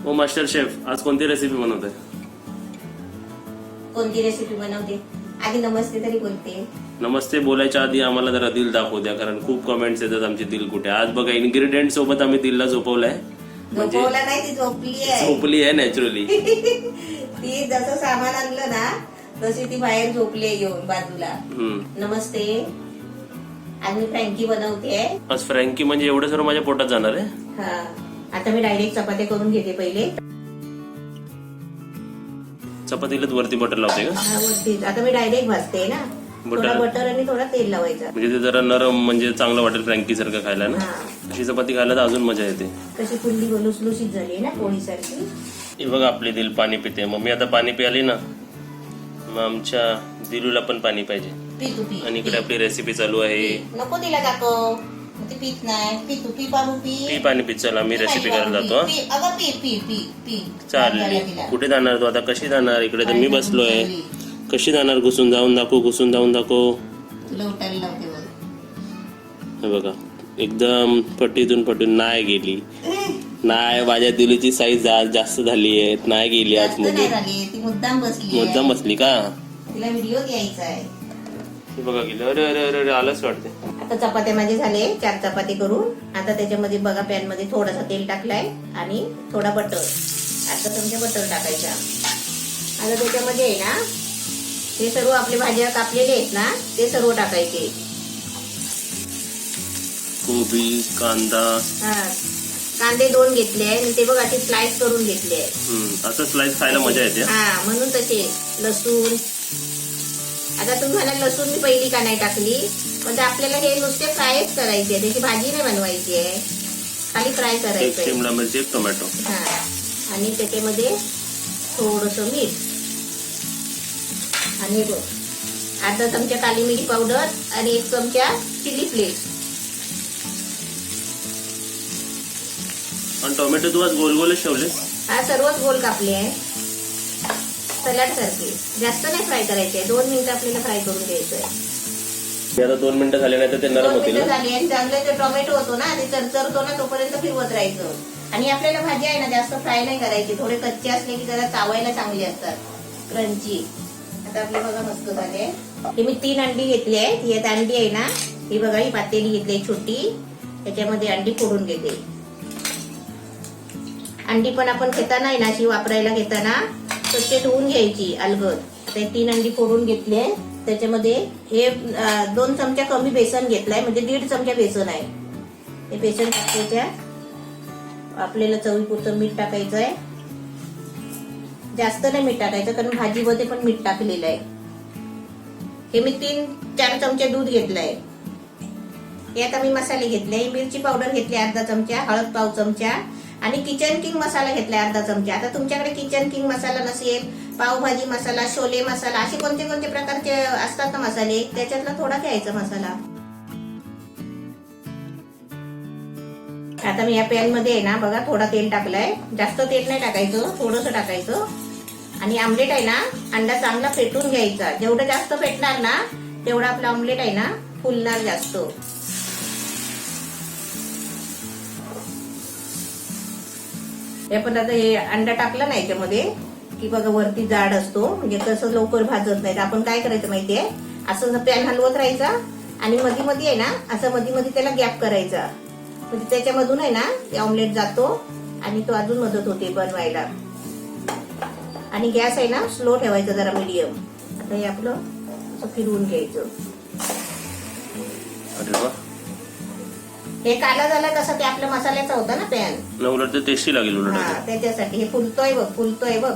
ओ master chef, आज कोणती recipe बनवते? कोणती रेसिपी बनवते? आधी नमस्ते तरी बोलते. नमस्ते बोलायच्या आधी आम्हाला जरा दिल दाखवू द्या, कारण खूप कमेंट्स येतात आमचे दिल कुठे. आज बघा इन्ग्रेडियंट सोबत आम्ही दिलला झोपवलाय. म्हणजे झोपवला नाही, ती झोपली आहे नॅचरली. ती जसं सामान आणलं ना तशी ती बाहेर झोपली येऊन बाजूला. नमस्ते, आज मी फ्रँकी बनवते. आज फ्रँकी म्हणजे एवढं सर्व माझ्या पोटात जाणार आहे. हा, आता मी डायरेक्ट चपात्या करून घेते. पहिले चपातीलाच वरती बटर लावते का? हा, वरती. आता मी डायरेक्ट भाजते ना, थोडा बटर आणि थोडा तेल लावायचा. म्हणजे ते जरा नरम, म्हणजे चांगलं वाटेल फ्रँकी सारखं खायला ना. अशी चपाती खायला तर अजून मजा येते. कशी फुल्ली लुसलुशीत झाली ना पोळी सारखी. हे बघा आपली दिल पाणी पिते. मम्मी आता पाणी प्याली ना, मग आमच्या दिलूला पण पाणी पाहिजे. पी तू पी. आणि इकडे आपली रेसिपी चालू आहे. नको तिला दाखव, ती पीत नाही. पी तू, पी पारू, पी. पी पाणी पित. चला मी रेसिपी करायला जातो. अगं पी पी पी पी. चालली. कुठे जाणार तू आता? कशी जाणार? इकडे तर मी बसलोय. कशी जाणार? घुसून जाऊन दाखव, घुसून जाऊन दाखव. तुला उठायला लावते बघ. हे बघा एकदम पट्टीतून पटून नाही गेली. नाही, माझ्या दिलीची साईज आज जास्त झाली आहे. नाही गेली आतमध्ये. ती मुद्दाम बसली. मुद्दाम बसली का? तिला व्हिडिओ घ्यायचा आहे. हे बघा गेली. अरे अरे अरे अरे आलंच वाटते. आता चपात्या माझे झाले, 4 चपाती करून. आता त्याच्यामध्ये बघा पॅन मध्ये थोडासा तेल टाकलाय आणि थोडा बटर. आता चमचा बटर टाकायचा. आता त्याच्यामध्ये आहे ना हे सर्व आपले भाज्या कापलेले आहेत ना ते सर्व टाकायचे. कोबी, कांदा. कांदे 2 घेतले आहे. ते बघा असे स्लाइस करून घेतले आहे. असं स्लाइस खायला मजा येते. हा, म्हणून तसे. लसूण. आता तुम्ही म्हणाल लसूण मी पहिली का नाही टाकली, म्हणजे आपल्याला हे नुसते फ्रायच करायचे, त्याची भाजी नाही बनवायची आहे, खाली फ्राय करायचं. शिमला मिरची, एक टोमॅटो. हा, आणि त्याच्यामध्ये थोडस मीठ आणि बघ अर्धा चमचा काली मिरी पावडर आणि 1 चमचा चिली फ्लेक्स. आणि टोमॅटो तू आज गोल गोलच ठेवले? हा, सर्वच गोल कापले आहे, सलाड सारखे. जास्त नाही फ्राय करायचे, 2 मिनिटं आपल्याला फ्राय करून घ्यायचं आहे. आता 2 मिनिटं झाले नाही तर ते नरम होतील. 2 मिनिटं झाली आणि चांगलं जे टोमॅटो होतो ना ते चरचरतो ना तोपर्यंत फिरवत राहायचं. आणि आपल्याला भाजी आहे ना जास्त फ्राय नाही करायची, थोडे कच्चे असले की जरा चावायला चांगले असतात, क्रंची. आता आपले बघा मस्त झाले. हे मी 3 अंडी घेतली आहे. ही अंडी आहे ना, ही बघा ही पातेली घेतली छोटी, त्याच्यामध्ये अंडी फोडून घेते. अंडी पण आपण घेताना आहे ना अशी वापरायला घेताना स्वच्छ धुवून घ्यायची अलगद. आता 3 अंडी फोडून घेतले. त्याच्यामध्ये हे 2 चमचा कमी बेसन घेतलाय, म्हणजे 1.5 चमचा बेसन आहे. हे बेसन टाकायच्या. आपल्याला चवीपुरतं मीठ टाकायचं आहे. जास्त नाही मीठ टाकायचं, कारण भाजीमध्ये पण मीठ टाकलेलं आहे. हे मी 3-4 चमचे दूध घेतलंय. हे आता मी मसाले घेतले. मिरची पावडर घेतली अर्धा चमचा, हळद पाव चमचा आणि किचन किंग मसाला घेतलाय अर्धा चमचा. आता तुमच्याकडे किचन किंग मसाला नसेल, पावभाजी मसाला, शोले मसाला, असे कोणते कोणते प्रकारचे असतात ना मसाले, त्याच्यातला थोडा घ्यायचा मसाला. आता मी या पॅन मध्ये आहे ना बघा थोडा तेल टाकलाय. जास्त तेल नाही टाकायचं, थोडंसं टाकायचं. आणि आमलेट आहे ना, अंडा चांगला फेटून घ्यायचा. जेवढं जास्त फेटणार ना तेवढा आपला आमलेट आहे ना फुलणार जास्त. आपण आता हे अंडा टाकला ना याच्यामध्ये की बघा वरती जाड असतो, म्हणजे कसं लवकर भाजत नाही. आपण काय करायचं माहितीये, असं पॅन हलवत राहायचा आणि मध्ये मध्ये आहे ना असं मध्ये मध्ये त्याला गॅप करायचा, म्हणजे त्याच्यामधून आहे ना ते ऑमलेट जातो आणि तो अजून मदत होते बनवायला. आणि गॅस आहे ना स्लो ठेवायचा, जरा मीडियम. आता हे आपलं असं फिरवून घ्यायचं. हे काला झाला कसं, ते आपल्या मसाल्याचा होता ना पॅन, उलट ते टेस्टी लागेल. हा, त्याच्यासाठी. हे फुलतोय बघ, फुलतोय बघ,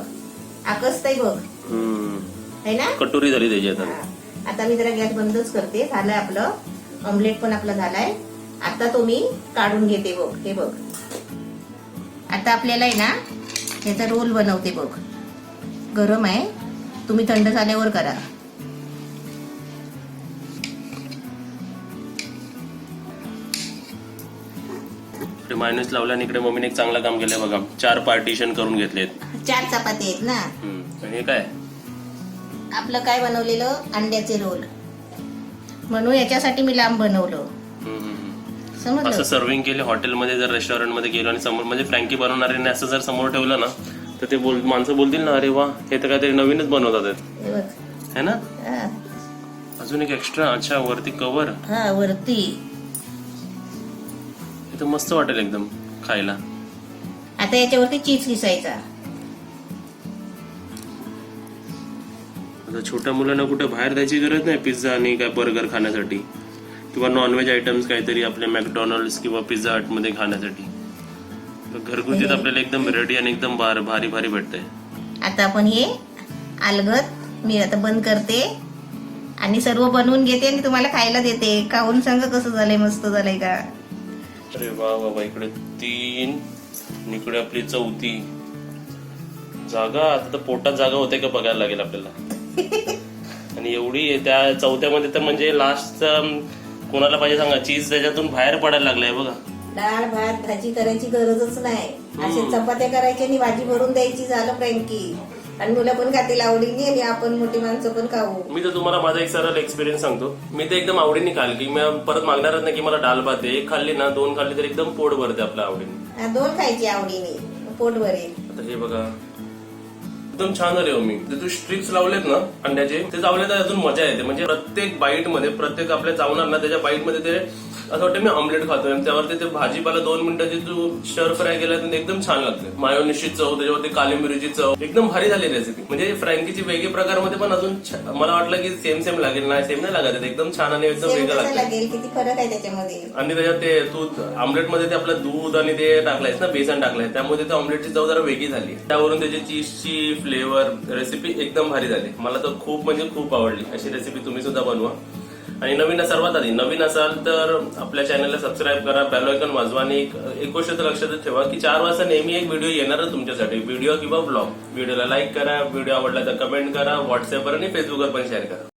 आकसतय बघ, है ना, कटोरी झाली त्याची. आता मी जरा गॅस बंदच करते. झालंय आपलं ऑमलेट पण आपला झालाय. आता तो मी काढून घेते बघ. हे बघ, आता आपल्याला आहे ना याचा रोल बनवते बघ. गरम आहे, तुम्ही थंड झाल्यावर करा. मायनेस लावला आणि इकडे मम्मीने एक चांगलं काम केलंय बघा. 4 पार्टिशन करून घेतलेत. 4 चपाती आहेत ना. आणि हे काय आपलं काय बनवलेलं, अंड्याचे रोल. म्हणून याच्यासाठी मी लांब बनवलं. समजलं? असं सर्विंग केले हॉटेलमध्ये जर रेस्टॉरंट मध्ये गेलो आणि समोर म्हणजे फ्रँकी बनवणाऱ्याने असं जर समोर ठेवलं ना तर ते माणसं बोलतील ना अरे वा हे तर काहीतरी नवीनच बनवतात आहेत. हे बघ. है ना. हा. अजून एक एक्स्ट्रा अच्छा वरती कव्हर. हा वरती. हे तर मस्त वाटेल एकदम खायला. आता याच्यावरती चीज किसायचा. आता छोट्या मुलांना कुठे बाहेर जायची गरज नाही पिझ्झा आणि काय बर्गर खाण्यासाठी किंवा नॉनव्हेज आयटम्स काहीतरी आपले मॅकडॉनल्ड्स किंवा पिझ्झा हट मध्ये खाण्यासाठी. घरगुतीत आपल्याला एकदम रेडी आणि एकदम भारी भारी भेटतंय. आता आपण हे अलगद मी आता बंद करते आणि सर्व बनवून घेते आणि तुम्हाला खायला देते. खाऊन सांगा कसं झालंय, मस्त झालंय का. अरे वा वा. इकडे 3 आणि इकडे आपली 4थी जागा. आता तर पोटात जागा होते का बघायला लागेल आपल्याला. आणि एवढी त्या 4थ्यामध्ये तर म्हणजे लास्ट कोणाला पाहिजे सांगा चीज त्याच्यातून बाहेर पडायला लागलाय बघा. डाळ भात भाजी करायची गरजच नाही. असे चपात्या करायची आणि भाजी भरून द्यायची. झालं फ्रँकी. आणि मुलं पण खातील आवडीने आणि आपण मोठी माणसं पण खाऊ. मी तर तुम्हाला माझा एक सरळ एक्सपिरियन्स सांगतो. मी तर एकदम आवडीने खाल की मी परत मागणारच नाही की मला डाळ भात आहे. 1 खाल्ली ना 2 खाल्ली तर एकदम पोट भरते आपल्या आवडीने. 2 खायची आवडीने पोट भरेल. आता हे बघा एकदम छान झाले हो. मी तू स्ट्रिप्स लावलेत ना अंड्याचे ते लावले तर अजून मजा येते. म्हणजे प्रत्येक बाईट मध्ये प्रत्येक आपल्या चावणार ना त्याच्या बाईट मध्ये ते असं वाटतं मी ऑमलेट खातोय. त्यावरती ते भाजीपाला 2 मिनिटाची तू स्टर फ्राय केला तर एकदम छान लागते. मायोनीजची चव त्याच्यावरती काली मिरची चव एकदम भारी झाली रेसिपी. म्हणजे फ्रँकीची वेगळे प्रकारमध्ये पण अजून मला वाटलं की सेम लागेल. नाही सेम नाही लागत. एकदम छान आणि एकदम वेगळं लागेल. किती फरक आहे त्याच्यामध्ये. आणि त्याच्यात ते तू ऑमलेट मध्ये ते आपलं दूध आणि ते टाकलायस ना बेसन टाकलंय त्यामुळे ते ऑमलेटची चव जरा वेगळी झाली. त्यावरून त्याची चीजची फ्लेवर रेसिपी एकदम भारी झाली. मला तर खूप म्हणजे खूप आवडली. अशी रेसिपी तुम्ही सुद्धा बनवा. आणि सर्वात आधी नवीन असाल तर आपल्या चॅनलला सबस्क्राईब करा, बेल आयकॉन वाजवा आणि एक गोष्ट तर लक्षात ठेवा की 4 वाजता नेहमी एक व्हिडिओ येणारच तुमच्यासाठी. व्हिडिओ किंवा ब्लॉग. व्हिडिओला लाईक करा, व्हिडिओ आवडला तर कमेंट करा, व्हॉट्सअपवर आणि फेसबुकवर पण शेअर करा.